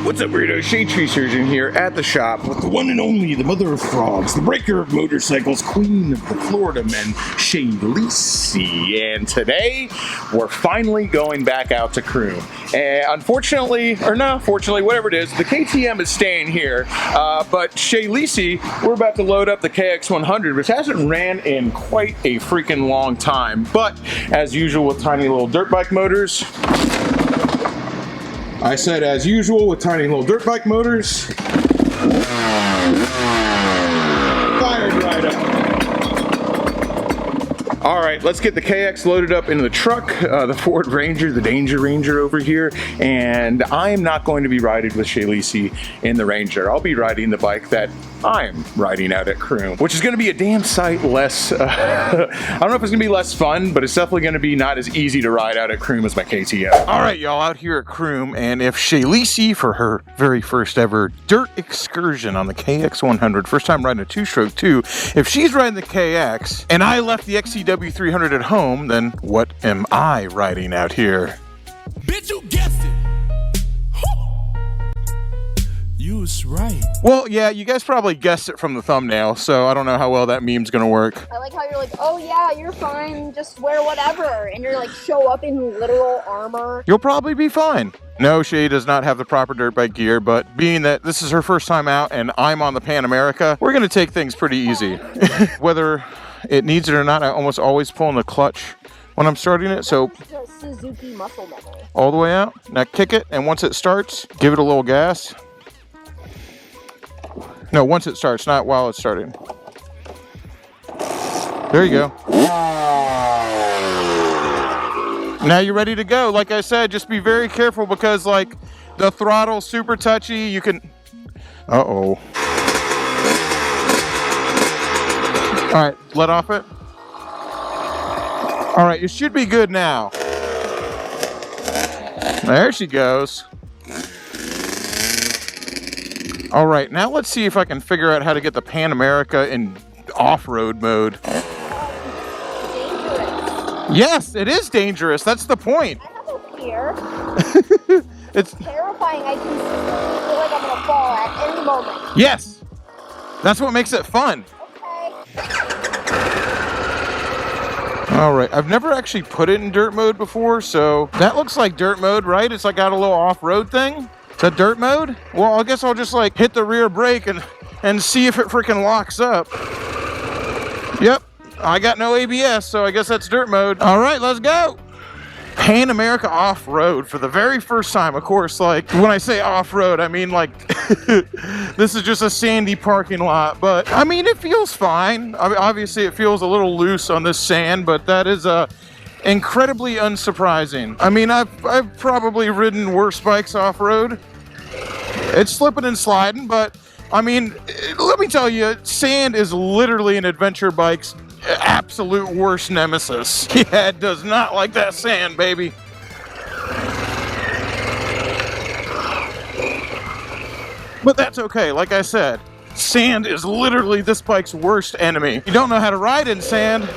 What's up, weirdo? Shadetree Surgeon here at the shop with the one and only, the mother of frogs, the breaker of motorcycles, queen of the Florida men, Shadetree. And today, we're finally going back out to Croom. And unfortunately, or not fortunately, whatever it is, the KTM is staying here. But Shadetree, we're about to load up the KX100, which hasn't ran in quite a freaking long time. But as usual with tiny little dirt bike motors, I said, as usual with tiny little dirt bike motors, fired right up. All right, let's get the KX loaded up into the truck, the Ford Ranger, the Danger Ranger over here, and I am not going to be riding with Shadetree in the Ranger. I'll be riding the bike that I'm riding out at Croom, which is going to be a damn sight less, I don't know if it's going to be less fun, but it's definitely going to be not as easy to ride out at Croom as my KTM. All right, y'all, out here at Croom, and if Shadetree, for her very first ever dirt excursion on the KX100, first time riding a two-stroke too, if she's riding the KX, and I left the XCW300 at home, then what am I riding out here? Bitch, you guessed it. You was right. Well, yeah, you guys probably guessed it from the thumbnail, so I don't know how well that meme's gonna work. I like how you're like, oh yeah, you're fine, just wear whatever, and you're like, show up in literal armor. You'll probably be fine. No, she does not have the proper dirt bike gear, but being that this is her first time out and I'm on the Pan America, we're gonna take things pretty easy. Whether it needs it or not, I almost always pull in the clutch when I'm starting it, so Suzuki muscle memory. all the way out. Now kick it, and once it starts, give it a little gas. No, once it starts, not while it's starting. There you go. Now you're ready to go. Like I said, just be very careful because, like, the throttle's super touchy. You can... Uh-oh. All right, let off it. All right, you should be good now. There she goes. All right, now let's see if I can figure out how to get the Pan America in off-road mode. Dangerous. Yes, it is dangerous. That's the point. I have a fear. It's terrifying. I consistently feel like I'm gonna fall at any moment. yes. That's what makes it fun. Okay. All right, I've never actually put it in dirt mode before, so that looks like dirt mode, right? It's like got a little off-road thing. Is that dirt mode? Well, I guess I'll just like hit the rear brake and see if it freaking locks up. Yep, I got no ABS, so I guess that's dirt mode. All right, let's go. Pan America off-road for the very first time. Of course, like when I say off-road, I mean like this is just a sandy parking lot, but I mean, it feels fine. I mean, obviously it feels a little loose on this sand, but that is incredibly unsurprising. I mean, I've probably ridden worse bikes off-road. It's slipping and sliding, but I mean, let me tell you, sand is literally an adventure bike's absolute worst nemesis. Yeah, it does not like that sand, baby. But that's okay. Like I said, sand is literally this bike's worst enemy. You don't know how to ride in sand,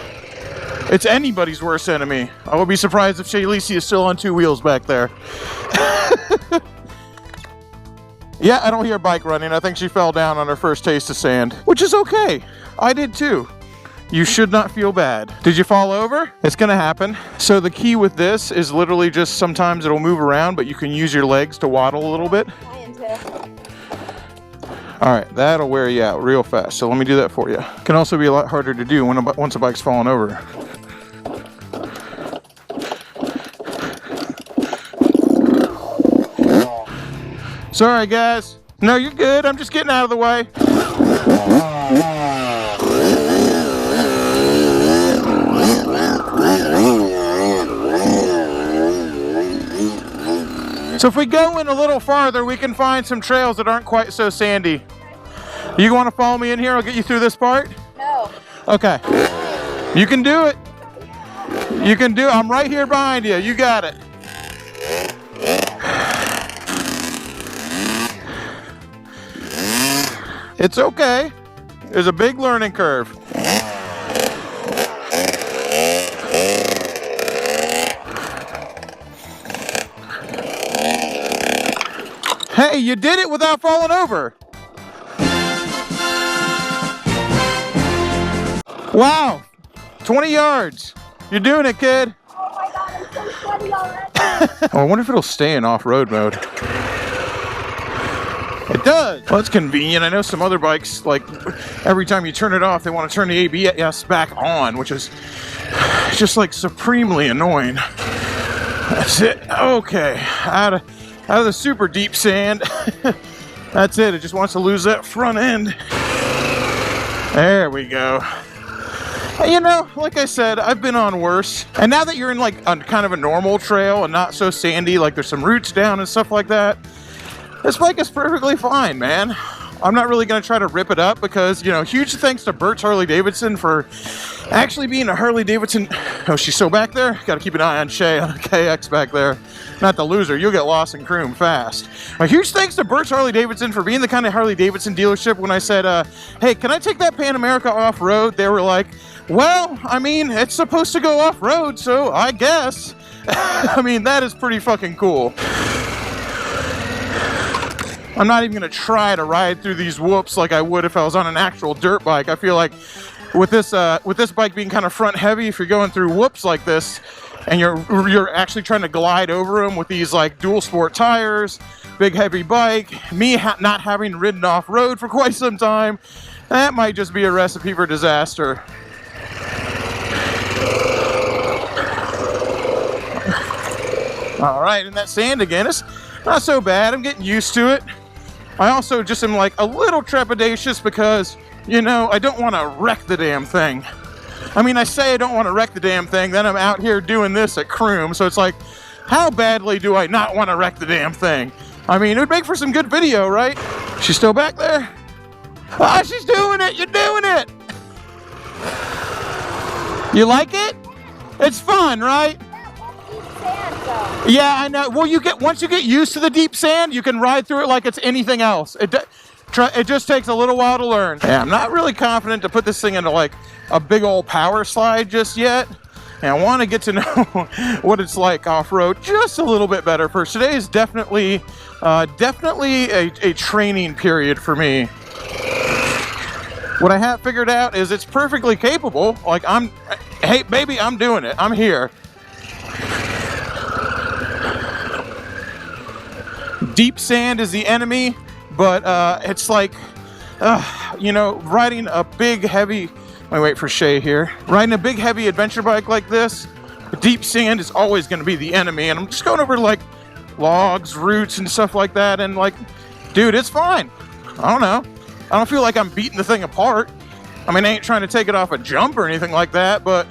it's anybody's worst enemy. I would be surprised if Shadetree is still on two wheels back there. Yeah, I don't hear bike running. I think she fell down on her first taste of sand, which is okay. I did too. You should not feel bad. Did you fall over? It's gonna happen. So the key with this is literally just sometimes it'll move around, but you can use your legs to waddle a little bit. All right, that'll wear you out real fast. So let me do that for you. Can also be a lot harder to do once a bike's falling over. Sorry, guys. No, you're good. I'm just getting out of the way. So if we go in a little farther, we can find some trails that aren't quite so sandy. You want to follow me in here? I'll get you through this part? No. Okay. You can do it. You can do it. I'm right here behind you. You got it. It's okay. There's a big learning curve. Hey, you did it without falling over. Wow, 20 yards. You're doing it, kid. Oh my god, I'm so sweaty already. Oh, I wonder if it'll stay in off-road mode. It does. Well, it's convenient. I know some other bikes, like every time you turn it off, they want to turn the ABS back on, which is just like supremely annoying. That's it. Okay, out of the super deep sand. That's it. It just wants to lose that front end. There we go. You know, like I said, I've been on worse. And now that you're in like a kind of a normal trail and not so sandy, like there's some roots down and stuff like that, this bike is perfectly fine, man. I'm not really going to try to rip it up because, you know, huge thanks to Bert's Harley Davidson for actually being a Harley Davidson. Oh, she's still back there? Got to keep an eye on Shay on the KX back there. Not the loser. You'll get lost in Croom fast. A huge thanks to Bert's Harley Davidson for being the kind of Harley Davidson dealership when I said, hey, can I take that Pan America off-road? They were like, well, I mean, it's supposed to go off-road, so I guess. I mean, that is pretty fucking cool. I'm not even going to try to ride through these whoops like I would if I was on an actual dirt bike. I feel like with this bike being kind of front heavy, if you're going through whoops like this and you're actually trying to glide over them with these like dual sport tires, big heavy bike, me not having ridden off-road for quite some time, that might just be a recipe for disaster. All right, and that sand again is not so bad. I'm getting used to it. I also just am like a little trepidatious because, you know, I don't want to wreck the damn thing. I mean, I say I don't want to wreck the damn thing, then I'm out here doing this at Croom, so it's like, how badly do I not want to wreck the damn thing? I mean, it would make for some good video, right? She's still back there? Ah, she's doing it! You're doing it! You like it? It's fun, right? Yeah, I know. Well, once you get used to the deep sand, you can ride through it like it's anything else. It just takes a little while to learn. Yeah, I'm not really confident to put this thing into like a big old power slide just yet. And I want to get to know what it's like off-road just a little bit better first. Today is definitely a training period for me. What I have figured out is it's perfectly capable. Like hey baby, I'm doing it. I'm here. Deep sand is the enemy, but it's like, you know, riding a big heavy, wait for Shay here. Riding a big heavy adventure bike like this, deep sand is always going to be the enemy. And I'm just going over like logs, roots and stuff like that. And like, dude, it's fine. I don't know. I don't feel like I'm beating the thing apart. I mean, I ain't trying to take it off a jump or anything like that, but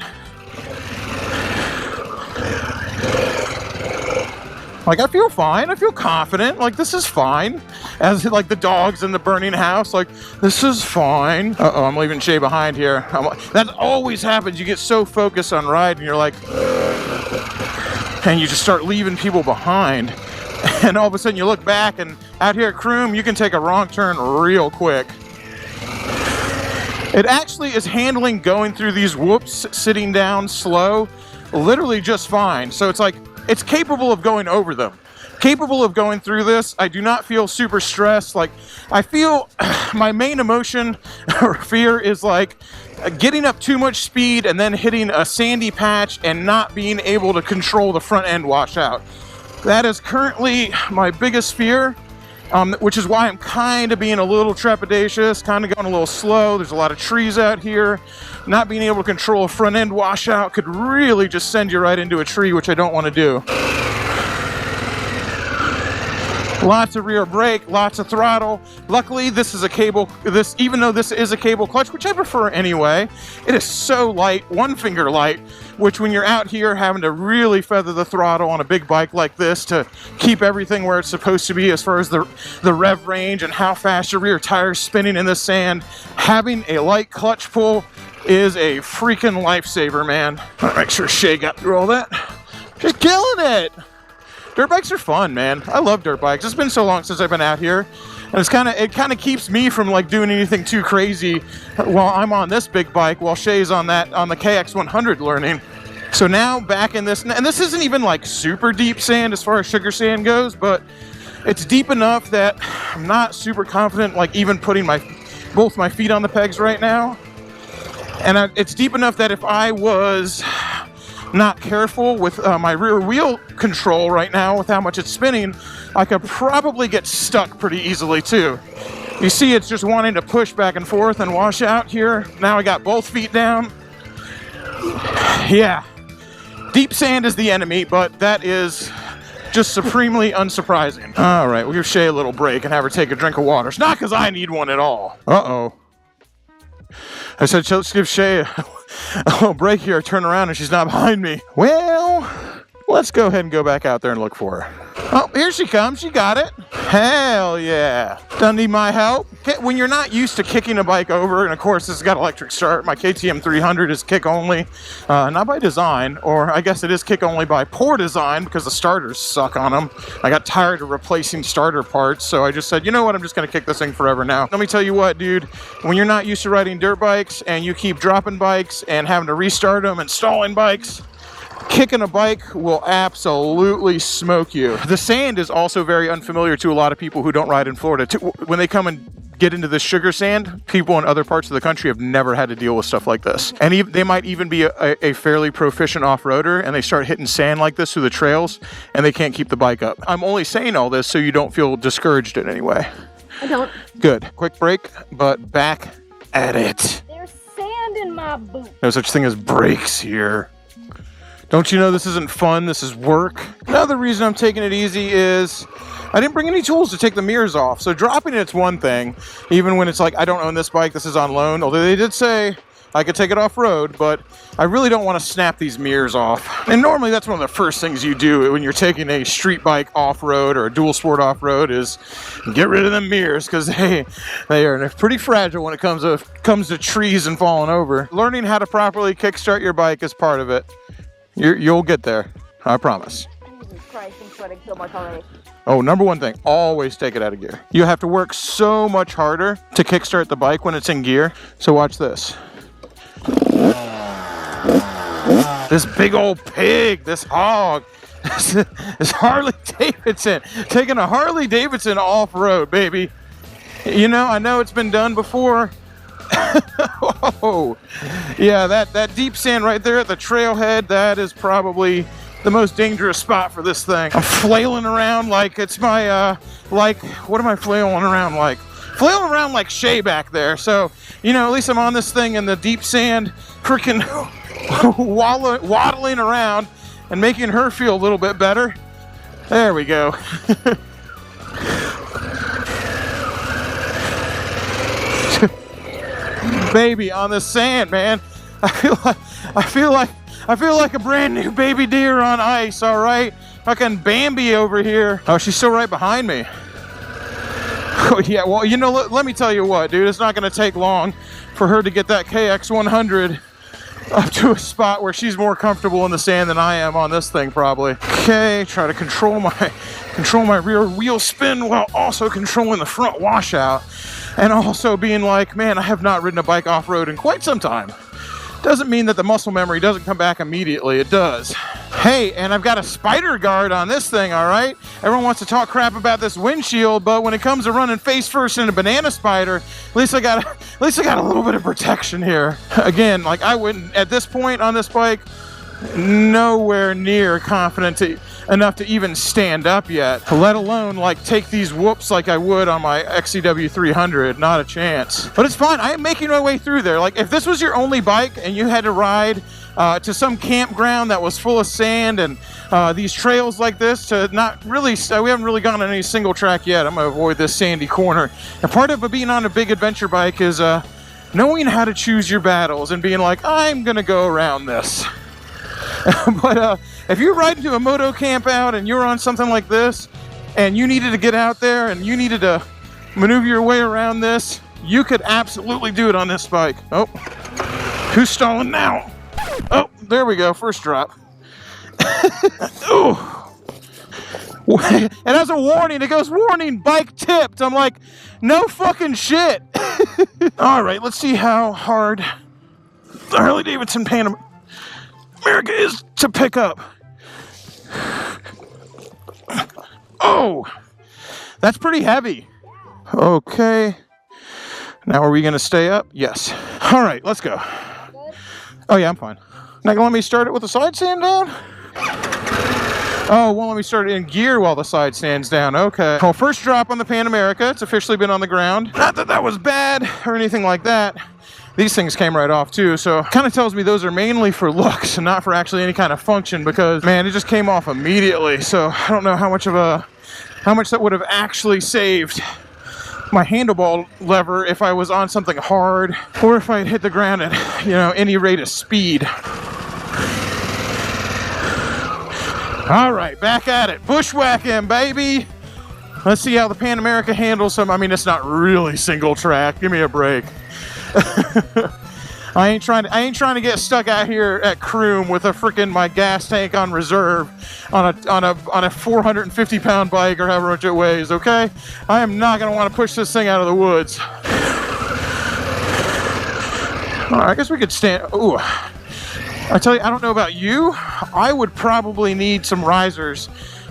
like, I feel fine. I feel confident. Like, this is fine. As like the dogs in the burning house. Like, this is fine. Uh-oh, I'm leaving Shay behind here. That always happens. You get so focused on riding, you're like, and you just start leaving people behind. And all of a sudden you look back, and out here at Croom, you can take a wrong turn real quick. It actually is handling going through these whoops, sitting down slow, literally just fine. So it's like, it's capable of going over them. Capable of going through this. I do not feel super stressed. Like, I feel my main emotion or fear is like getting up too much speed and then hitting a sandy patch and not being able to control the front end washout. That is currently my biggest fear, which is why I'm kind of being a little trepidatious, kind of going a little slow. There's a lot of trees out here. Not being able to control a front end washout could really just send you right into a tree, which I don't want to do. Lots of rear brake, lots of throttle. Luckily, this is a cable, even though this is a cable clutch, which I prefer anyway, it is so light, one finger light, which when you're out here having to really feather the throttle on a big bike like this to keep everything where it's supposed to be as far as the rev range and how fast your rear tire's spinning in the sand, having a light clutch pull is a freaking lifesaver, man. I'll make sure Shay got through all that. Just killing it. Dirt bikes are fun, man. I love dirt bikes. It's been so long since I've been out here, and it kind of keeps me from like doing anything too crazy while I'm on this big bike, while Shay's on the KX 100 learning. So now back in this, and this isn't even like super deep sand as far as sugar sand goes, but It's deep enough that I'm not super confident, like even putting both my feet on the pegs right now. And it's deep enough that if I was not careful with my rear wheel control right now with how much it's spinning, I could probably get stuck pretty easily too. You see, it's just wanting to push back and forth and wash out here. Now I got both feet down. Yeah, deep sand is the enemy, but that is just supremely unsurprising. All right, we'll give Shay a little break and have her take a drink of water. It's not because I need one at all. Uh-oh. I said, let's give Shay a little break here. I turn around and she's not behind me. Well, let's go ahead and go back out there and look for her. Oh, here she comes. She got it. Hell yeah. Doesn't need my help. When you're not used to kicking a bike over, and of course this has got electric start, my KTM 300 is kick only, not by design, or I guess it is kick only by poor design because the starters suck on them. I got tired of replacing starter parts, so I just said, you know what, I'm just going to kick this thing forever now. Let me tell you what, dude, when you're not used to riding dirt bikes and you keep dropping bikes and having to restart them and stalling bikes, kicking a bike will absolutely smoke you. The sand is also very unfamiliar to a lot of people who don't ride in Florida. When they come and get into this sugar sand, people in other parts of the country have never had to deal with stuff like this. And they might even be a fairly proficient off-roader, and they start hitting sand like this through the trails, and they can't keep the bike up. I'm only saying all this so you don't feel discouraged in any way. I don't. Good. Quick break, but back at it. There's sand in my boot. No such thing as brakes here. Don't you know this isn't fun? This is work. Another reason I'm taking it easy is I didn't bring any tools to take the mirrors off. So dropping it's one thing, even when it's like, I don't own this bike, this is on loan. Although they did say I could take it off road, but I really don't want to snap these mirrors off. And normally that's one of the first things you do when you're taking a street bike off-road or a dual sport off-road is get rid of them mirrors, because they are pretty fragile when it comes to trees and falling over. Learning how to properly kickstart your bike is part of it. You'll get there, I promise. Jesus Christ, I'm sweating so much already. Oh, number one thing, always take it out of gear. You have to work so much harder to kickstart the bike when it's in gear. So watch this. This big old pig, this hog, this Harley Davidson, taking a Harley Davidson off-road, baby. You know, I know it's been done before. Whoa. Yeah, that deep sand right there at the trailhead, that is probably the most dangerous spot for this thing. I'm flailing around like it's my, what am I flailing around like? Flailing around like Shay back there. So, you know, at least I'm on this thing in the deep sand, freaking waddling around and making her feel a little bit better. There we go. Baby on the sand, man. I feel like a brand new baby deer on ice. All right, fucking Bambi over here. Oh, she's still right behind me. Oh yeah, well, you know, let me tell you what, dude. It's not gonna take long for her to get that KX100 up to a spot where she's more comfortable in the sand than I am on this thing, probably. Okay, try to control my rear wheel spin while also controlling the front washout. And also being like, man, I have not ridden a bike off-road in quite some time. Doesn't mean that the muscle memory doesn't come back immediately. It does. Hey, and I've got a spider guard on this thing, all right? Everyone wants to talk crap about this windshield, but when it comes to running face first in a banana spider, at least I got a little bit of protection here. Again, like I wouldn't, at this point on this bike, nowhere near confident enough to even stand up yet, let alone like take these whoops like I would on my XCW 300. Not a chance. But it's fine. I am making my way through there. Like if this was your only bike and you had to ride to some campground that was full of sand and these trails like this, to not really, we haven't really gone on any single track yet. I'm gonna avoid this sandy corner. And part of being on a big adventure bike is knowing how to choose your battles and being like, I'm gonna go around this. But if you're riding to a moto camp out and you're on something like this and you needed to get out there and you needed to maneuver your way around this, you could absolutely do it on this bike. Oh, who's stalling now? Oh, there we go, first drop. Ooh. And as a warning, it goes, warning, bike tipped. I'm like, no fucking shit. All right, let's see how hard the Harley Davidson Pan America is to pick up. Oh, That's pretty heavy. Okay. Now are we gonna stay up? Yes. All right, let's go. Good. Oh yeah, I'm fine. Now let me start it with the side stand down? Oh, well, let me start it in gear while the side stands down. Okay. Well, first drop on the Pan America. It's officially been on the ground. Not that that was bad or anything like that. These things came right off too, so kind of tells me those are mainly for looks and not for actually any kind of function, because man, it just came off immediately. So I don't know how much that would have actually saved my handlebar lever if I was on something hard, or if I had hit the ground at, you know, any rate of speed. All right, back at it. Bushwhacking, baby. Let's see how the Pan America handles some. I mean, it's not really single track. Give me a break. I ain't trying to get stuck out here at Croom with my gas tank on reserve on a 450 pound bike or however much it weighs. Okay, I am not gonna want to push this thing out of the woods. All right, I guess we could stand. Ooh, I tell you, I don't know about you. I would probably need some risers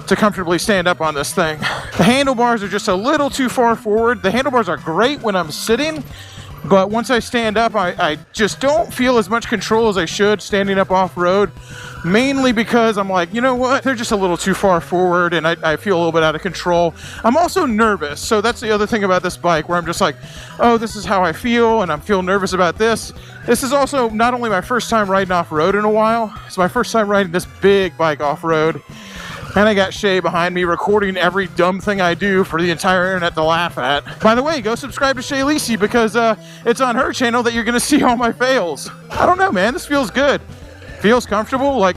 to comfortably stand up on this thing. The handlebars are just a little too far forward. The handlebars are great when I'm sitting, but once I stand up, I just don't feel as much control as I should standing up off-road, mainly because I'm like, you know what, they're just a little too far forward and I feel a little bit out of control. I'm also nervous, so that's the other thing about this bike, where I'm just like, oh, this is how I feel, and I feel nervous about this. This is also not only my first time riding off-road in a while, it's my first time riding this big bike off-road. And I got Shay behind me recording every dumb thing I do for the entire internet to laugh at. By the way, go subscribe to Shay Lisi, because it's on her channel that you're gonna see all my fails. I don't know, man, this feels good. Feels comfortable, like,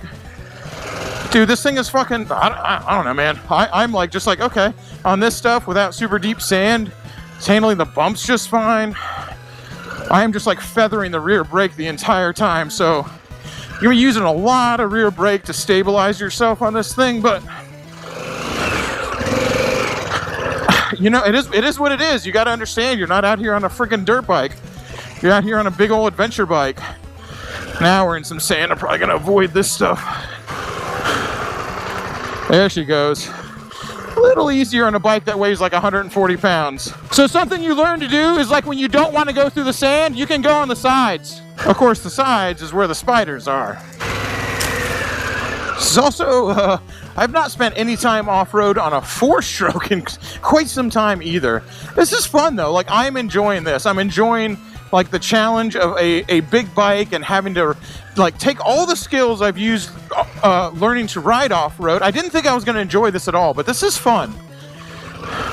dude, this thing is fucking, I don't know, man. I'm like, just like, okay, on this stuff without super deep sand, it's handling the bumps just fine. I am just like feathering the rear brake the entire time, so you're gonna be using a lot of rear brake to stabilize yourself on this thing, but you know, it is what it is. You gotta understand, you're not out here on a freaking dirt bike. You're out here on a big old adventure bike. Now we're in some sand. I'm probably gonna avoid this stuff. There she goes. A little easier on a bike that weighs like 140 pounds. So something you learn to do is, like, when you don't want to go through the sand, you can go on the sides. Of course, the sides is where the spiders are. This is also, I've not spent any time off-road on a 4-stroke in quite some time either. This is fun though. Like, I'm enjoying this. I'm enjoying like the challenge of a big bike and having to like take all the skills I've used learning to ride off-road. I didn't think I was going to enjoy this at all, but this is fun.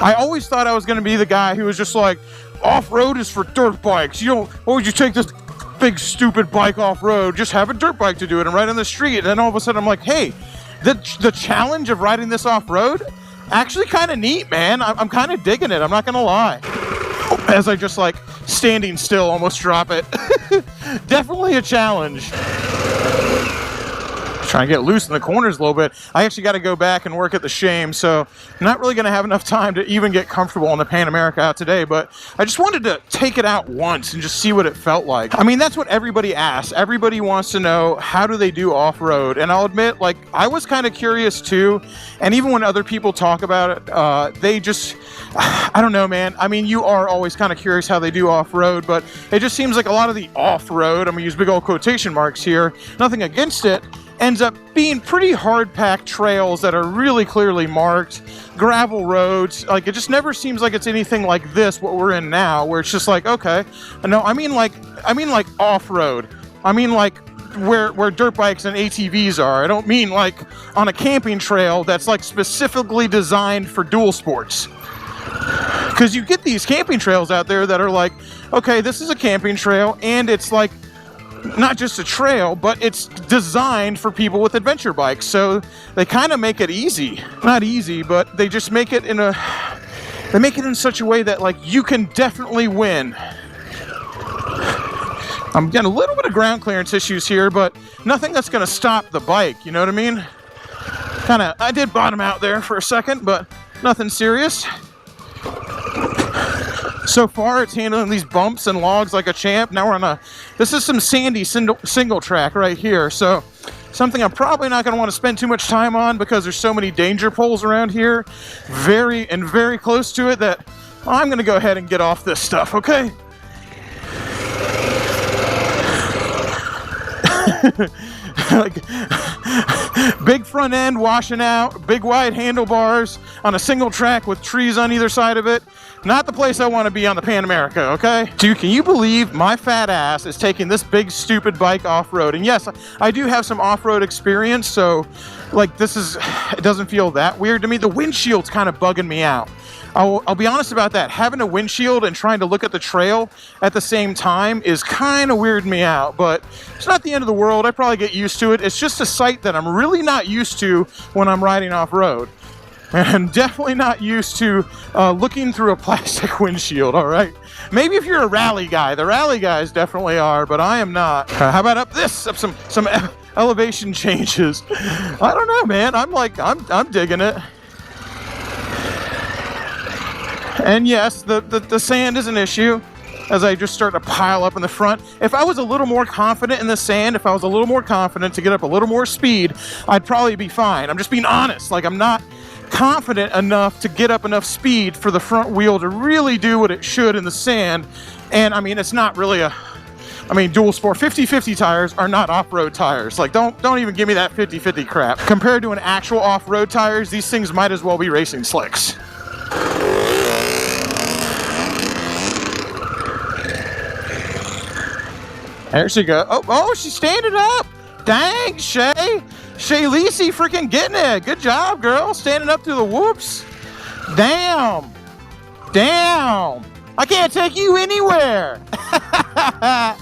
I always thought I was going to be the guy who was just like, off-road is for dirt bikes. You don't, why would you take this big stupid bike off-road? Just have a dirt bike to do it and ride on the street. And then all of a sudden I'm like, hey, the challenge of riding this off-road, actually kind of neat, man. I'm kind of digging it. I'm not going to lie. As I just like standing still almost drop it. Definitely a challenge. Trying to get loose in the corners a little bit. I actually got to go back and work at the shame, so I'm not really going to have enough time to even get comfortable on the Pan America out today, but I just wanted to take it out once and just see what it felt like. I mean, that's what everybody asks. Everybody wants to know, how do they do off-road? And I'll admit, like, I was kind of curious too, and even when other people talk about it, they just, I don't know, man. I mean, you are always kind of curious how they do off-road, but it just seems like a lot of the off-road, I'm going to use big old quotation marks here, nothing against it, ends up being pretty hard-packed trails that are really clearly marked, gravel roads. Like, it just never seems like it's anything like this, what we're in now, where it's just like, okay, no, I mean like off-road. I mean like where dirt bikes and ATVs are. I don't mean like on a camping trail that's like specifically designed for dual sports. Because you get these camping trails out there that are like, okay, this is a camping trail, and it's like not just a trail, but it's designed for people with adventure bikes. So they kind of make it easy. Not easy, but they just make it in such a way that like you can definitely win. I'm getting a little bit of ground clearance issues here, but nothing that's going to stop the bike, you know what I mean? I did bottom out there for a second, but nothing serious. So far, it's handling these bumps and logs like a champ. Now we're on this is some sandy single track right here. So something I'm probably not going to want to spend too much time on because there's so many danger poles around here, very close to it, that I'm going to go ahead and get off this stuff, okay? Like, big front end washing out, big wide handlebars on a single track with trees on either side of it. Not the place I want to be on the Pan America, okay? Dude, can you believe my fat ass is taking this big stupid bike off-road? And yes, I do have some off-road experience, so like it doesn't feel that weird to me. The windshield's kind of bugging me out. I'll be honest about that. Having a windshield and trying to look at the trail at the same time is kind of weirding me out, but it's not the end of the world. I probably get used to it. It's just a sight that I'm really not used to when I'm riding off-road. And I'm definitely not used to looking through a plastic windshield, all right? Maybe if you're a rally guy. The rally guys definitely are, but I am not. How about up some elevation changes? I don't know, man. I'm digging it. And yes, the sand is an issue as I just start to pile up in the front. If I was a little more confident in the sand, if I was a little more confident to get up a little more speed, I'd probably be fine. I'm just being honest. Like, I'm not confident enough to get up enough speed for the front wheel to really do what it should in the sand. And I mean, it's not really dual sport 50/50 tires are not off-road tires. Like, don't even give me that 50/50 crap. Compared to an actual off-road tires, these things might as well be racing slicks. There she goes. Oh, she's standing up. Dang, Shay Lisi freaking getting it. Good job, girl. Standing up through the whoops. Damn. I can't take you anywhere. I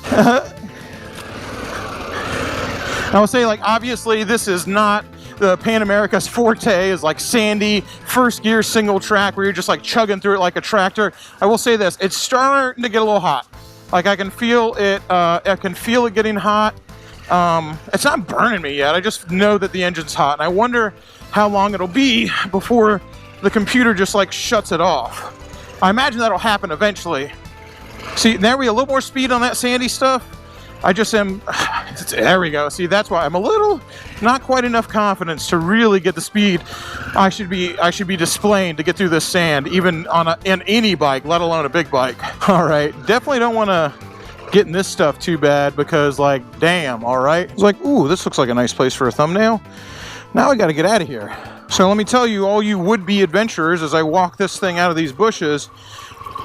will say, like, obviously this is not the Pan America's forte, is like sandy, first gear, single track where you're just like chugging through it like a tractor. I will say this, it's starting to get a little hot. Like, I can feel it, getting hot. It's not burning me yet. I just know that the engine's hot. And I wonder how long it'll be before the computer just like shuts it off. I imagine that'll happen eventually. See, there we go, a little more speed on that sandy stuff. I just am, there we go. See, that's why I'm a little, not quite enough confidence to really get the speed I should be displaying to get through this sand, even in any bike, let alone a big bike. All right, definitely don't want to get in this stuff too bad because, like, damn, all right. It's like, ooh, this looks like a nice place for a thumbnail. Now I got to get out of here. So let me tell you, all you would-be adventurers, as I walk this thing out of these bushes,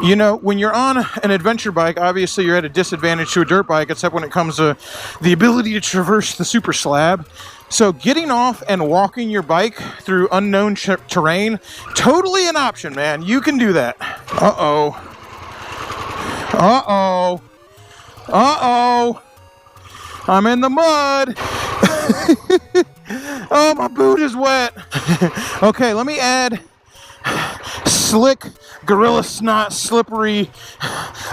you know, when you're on an adventure bike, obviously you're at a disadvantage to a dirt bike, except when it comes to the ability to traverse the super slab. So getting off and walking your bike through unknown terrain, totally an option, man. You can do that. Uh-oh. I'm in the mud. Oh, my boot is wet. Okay, let me add slick, gorilla snot, slippery,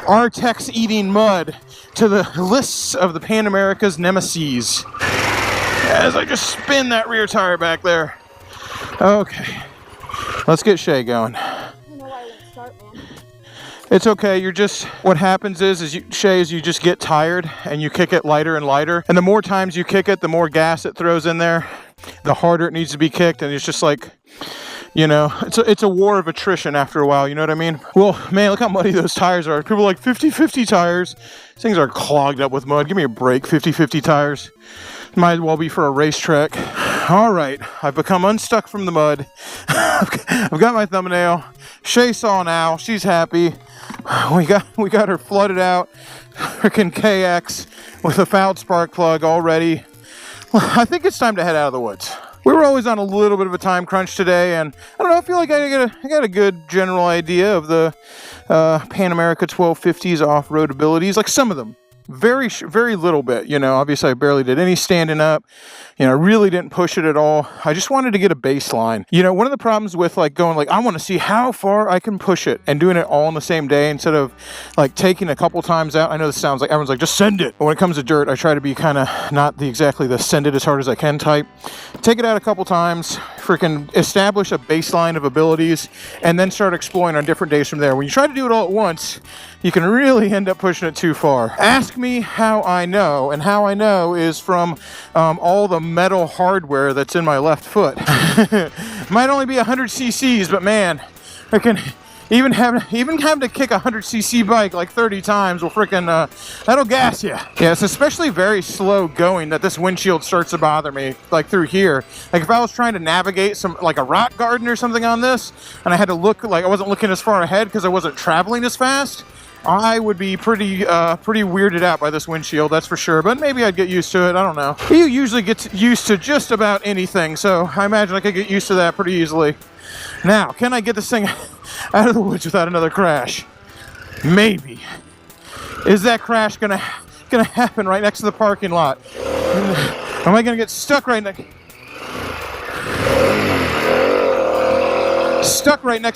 Artex eating mud to the lists of the Pan America's nemesis. As I just spin that rear tire back there. Okay, let's get Shay going. I don't know why I won't start, man. It's okay. You're just, what happens is Shay, you just get tired and you kick it lighter and lighter. And the more times you kick it, the more gas it throws in there, the harder it needs to be kicked. And it's just like, you know, it's a war of attrition after a while, you know what I mean? Well, man, look how muddy those tires are. People are like 50/50 tires. These things are clogged up with mud. Give me a break, 50/50 tires. Might as well be for a racetrack. All right, I've become unstuck from the mud. I've got my thumbnail. Shay saw now. She's happy. We got her flooded out. Freaking KX with a fouled spark plug already. Well, I think it's time to head out of the woods. We were always on a little bit of a time crunch today, and I don't know, I feel like I got a good general idea of the Pan America 1250's off-road abilities, like some of them. Very little bit, you know. Obviously, I barely did any standing up. You know, I really didn't push it at all. I just wanted to get a baseline. You know, one of the problems with like going like, I want to see how far I can push it and doing it all on the same day instead of like taking a couple times out. I know this sounds like everyone's like, just send it. But when it comes to dirt, I try to be kind of not exactly the send it as hard as I can type. Take it out a couple times, freaking establish a baseline of abilities, and then start exploring on different days from there. When you try to do it all at once, you can really end up pushing it too far. Ask ask me how I know, and how I know is from all the metal hardware that's in my left foot. Might only be 100 cc's, but man, I can even having to kick a 100cc bike like 30 times will freaking that'll gas you. Yeah, it's especially very slow going that this windshield starts to bother me, like through here. Like if I was trying to navigate some like a rock garden or something on this, and I had to look like I wasn't looking as far ahead because I wasn't traveling as fast, I would be pretty weirded out by this windshield, that's for sure. But maybe I'd get used to it. I don't know. You usually get used to just about anything, so I imagine I could get used to that pretty easily. Now, can I get this thing out of the woods without another crash? Maybe. Is that crash gonna happen right next to the parking lot? Am I gonna get stuck right next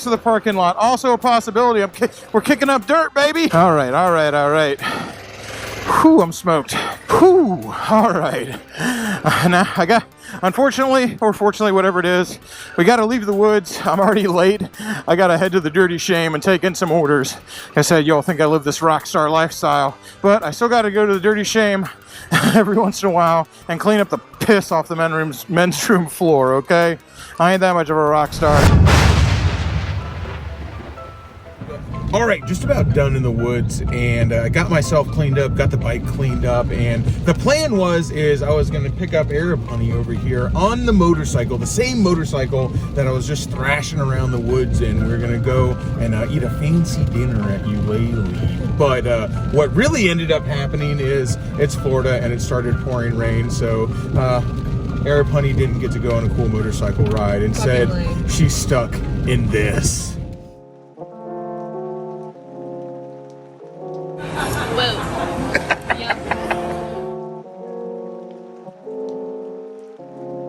to the parking lot? Also a possibility. We're kicking up dirt, baby. All right. Whew, I'm smoked. Whew, all right. Now unfortunately, or fortunately, whatever it is, we got to leave the woods. I'm already late. I got to head to the Dirty Shame and take in some orders. I said, y'all think I live this rock star lifestyle, but I still got to go to the Dirty Shame every once in a while and clean up the piss off the men's room floor, okay? I ain't that much of a rock star. All right, just about done in the woods, and I got myself cleaned up, got the bike cleaned up, and the plan is I was gonna pick up Arab Honey over here on the motorcycle, the same motorcycle that I was just thrashing around the woods in. We were gonna go and eat a fancy dinner at Eulalie. But what really ended up happening is it's Florida and it started pouring rain, so Arab Honey didn't get to go on a cool motorcycle ride. Instead, she's stuck in this.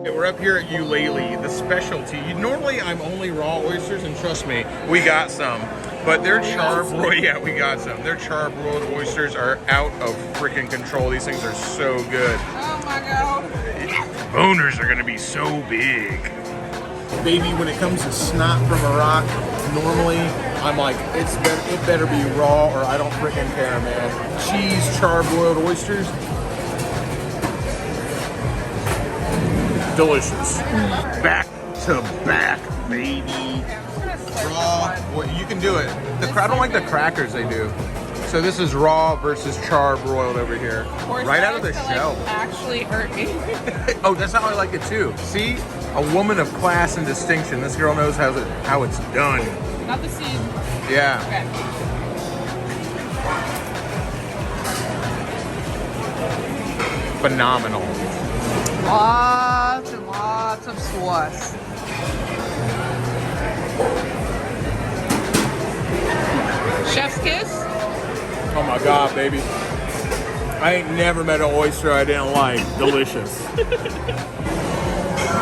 We're up here at Eulalie, the specialty. Normally I'm only raw oysters, and trust me, we got some. But their charbroiled, yeah, we got some. Their charbroiled oysters are out of freaking control. These things are so good. Oh my god. Boners are gonna be so big. Baby, when it comes to snot from a rock, normally I'm like, it better be raw or I don't freaking care, man. Cheese, charbroiled oysters. Delicious. Back to back, baby. Raw. Well, you can do it. I don't like the crackers they do. So this is raw versus charbroiled over here. Right out of the shell. Like, actually hurt me. Oh, that's how I like it too. See? A woman of class and distinction. This girl knows how it's done. Not the seed. Yeah. Okay. Phenomenal. Lots and lots of sauce. Chef's kiss? Oh my God, baby. I ain't never met an oyster I didn't like. Delicious.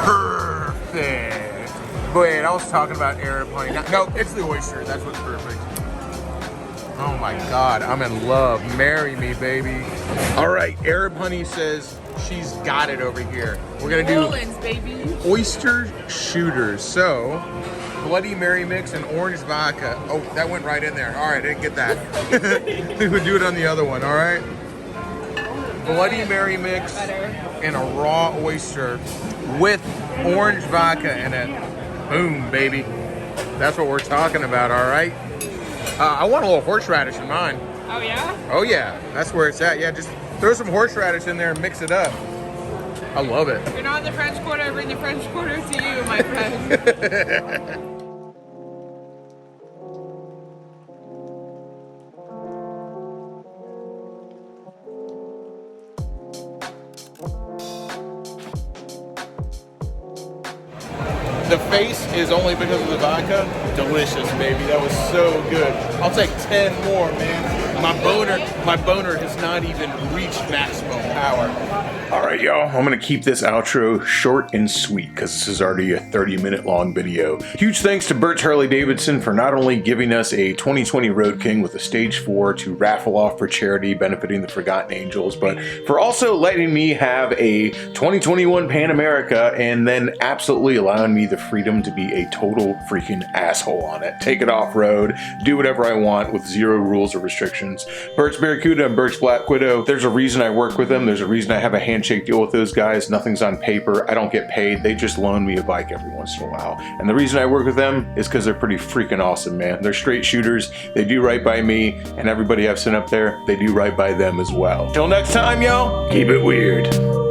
Perfect. Wait, I was talking about Arab Honey. No, it's the oyster. That's what's perfect. Oh my God, I'm in love. Marry me, baby. All right, Arab Honey says she's got it over here. We're gonna do baby. oyster shooters. So, Bloody Mary mix and orange vodka. Oh, that went right in there. All right, I didn't get that. We would do it on the other one, all right? Bloody Mary mix and a raw oyster with orange vodka in it. Boom, baby. That's what we're talking about, all right? I want a little horseradish in mine. Oh, yeah? Oh, yeah. That's where it's at. Yeah, just throw some horseradish in there and mix it up. I love it. If you're not in the French Quarter, I bring the French Quarter to you, my friend. The face is only because of the vodka. Delicious, baby. That was so good. I'll take 10 more, man. My boner has not even reached maximum power. All right, y'all. I'm going to keep this outro short and sweet because this is already a 30-minute long video. Huge thanks to Birch Harley Davidson for not only giving us a 2020 Road King with a Stage 4 to raffle off for charity benefiting the Forgotten Angels, but for also letting me have a 2021 Pan America and then absolutely allowing me the freedom to be a total freaking asshole on it. Take it off-road, do whatever I want with zero rules or restrictions. options. Birch Barracuda and Birch Black Widow, there's a reason I work with them. There's a reason I have a handshake deal with those guys. Nothing's on paper. I don't get paid. They just loan me a bike every once in a while. And the reason I work with them is because they're pretty freaking awesome, man. They're straight shooters. They do right by me, and everybody I've sent up there, they do right by them as well. Till next time, yo, keep it weird.